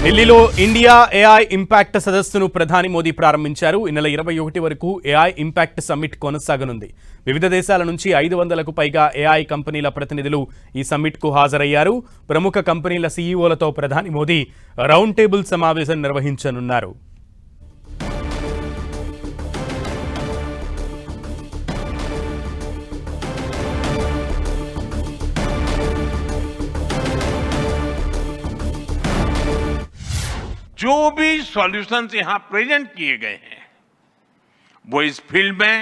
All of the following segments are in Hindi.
ఢిల్లీలో ఇండియా ఏఐ ఇంపాక్ట్ సదస్సును ప్రధాని మోదీ ప్రారంభించారు. ఈ నెల 21 వరకు ఏఐ ఇంపాక్ట్ సమ్మిట్ కొనసాగనుంది. వివిధ దేశాల నుంచి 500కు పైగా ఏఐ కంపెనీల ప్రతినిధులు ఈ సమ్మిట్కు హాజరయ్యారు. ప్రముఖ కంపెనీల సీఈఓలతో ప్రధాని మోదీ రౌండ్ టేబుల్ సమావేశం నిర్వహించనున్నారు. जो भी सॉल्यूशंस यहां प्रेजेंट किए गए हैं वो इस फील्ड में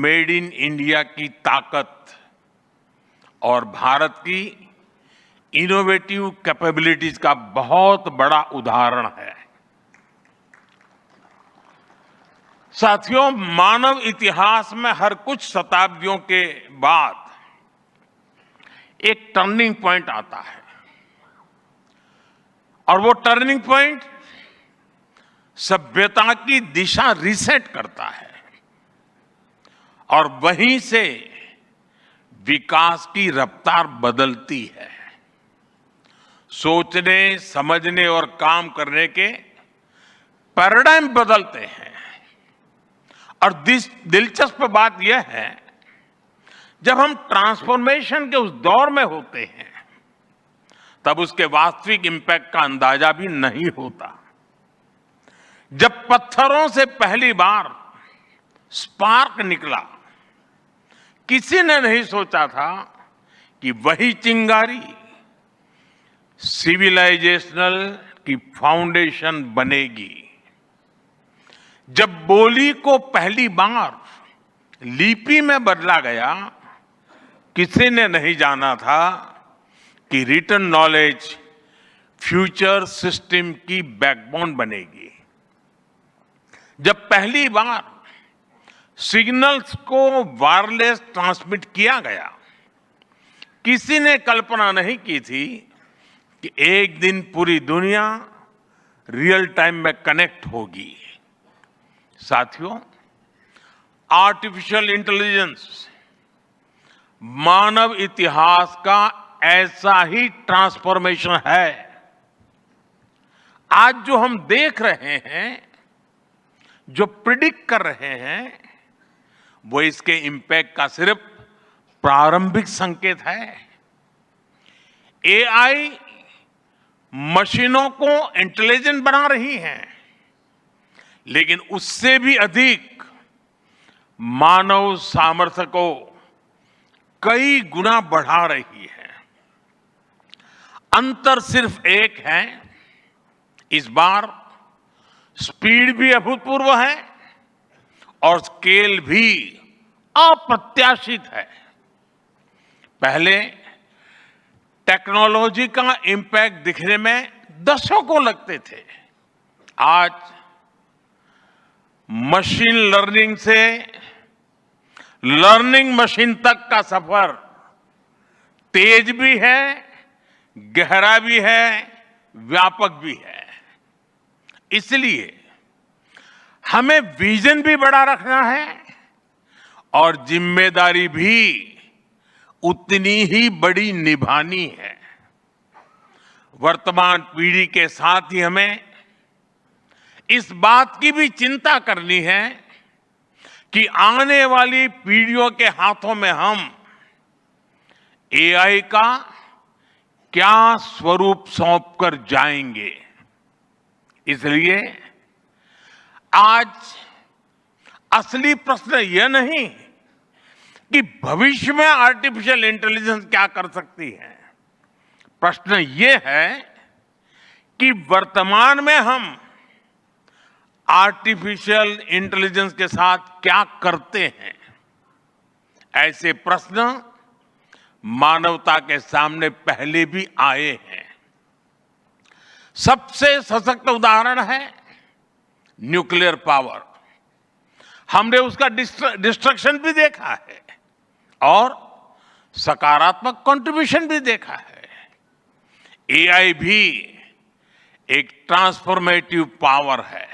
मेड इन इंडिया की ताकत और भारत की इनोवेटिव कैपेबिलिटीज का बहुत बड़ा उदाहरण है। साथियों, मानव इतिहास में हर कुछ शताब्दियों के बाद एक टर्निंग पॉइंट आता है और वो टर्निंग पॉइंट सभ्यता की दिशा रीसेट करता है और वहीं से विकास की रफ्तार बदलती है। सोचने, समझने और काम करने के पैराडाइम बदलते हैं और दिलचस्प बात यह है, जब हम ट्रांसफॉर्मेशन के उस दौर में होते हैं तब उसके वास्तविक इंपैक्ट का अंदाजा भी नहीं होता। जब पत्थरों से पहली बार स्पार्क निकला, किसी ने नहीं सोचा था कि वही चिंगारी सिविलाइजेशनल की फाउंडेशन बनेगी। जब बोली को पहली बार लिपि में बदला गया, किसी ने नहीं जाना था कि रिटन नॉलेज फ्यूचर सिस्टम की बैकबोन बनेगी। जब पहली बार सिग्नल्स को वायरलेस ट्रांसमिट किया गया, किसी ने कल्पना नहीं की थी कि एक दिन पूरी दुनिया रियल टाइम में कनेक्ट होगी। साथियों, आर्टिफिशियल इंटेलिजेंस मानव इतिहास का ऐसा ही ट्रांसफॉर्मेशन है। आज जो हम देख रहे हैं, जो प्रिडिक्ट कर रहे हैं, वो इसके इंपैक्ट का सिर्फ प्रारंभिक संकेत है। एआई मशीनों को इंटेलिजेंट बना रही है, लेकिन उससे भी अधिक मानव सामर्थ्य को कई गुना बढ़ा रही है। अंतर सिर्फ एक है, इस बार स्पीड भी अभूतपूर्व है और स्केल भी अप्रत्याशित है। पहले टेक्नोलॉजी का इंपैक्ट दिखने में दशकों लगते थे। आज मशीन लर्निंग से लर्निंग मशीन तक का सफर तेज भी है, गहरा भी है, व्यापक भी है। इसलिए हमें विजन भी बड़ा रखना है और जिम्मेदारी भी उतनी ही बड़ी निभानी है। वर्तमान पीढ़ी के साथ ही हमें इस बात की भी चिंता करनी है कि आने वाली पीढ़ियों के हाथों में हम एआई का क्या स्वरूप सौंप कर जाएंगे। इसलिए आज असली प्रश्न यह नहीं कि भविष्य में आर्टिफिशियल इंटेलिजेंस क्या कर सकती है। प्रश्न यह है कि वर्तमान में हम आर्टिफिशियल इंटेलिजेंस के साथ क्या करते हैं। ऐसे प्रश्न मानवता के सामने पहले भी आए हैं। सबसे सशक्त उदाहरण है न्यूक्लियर पावर। हमने उसका डिस्ट्रक्शन भी देखा है और सकारात्मक कंट्रीब्यूशन भी देखा है। एआई भी एक ट्रांसफॉर्मेटिव पावर है।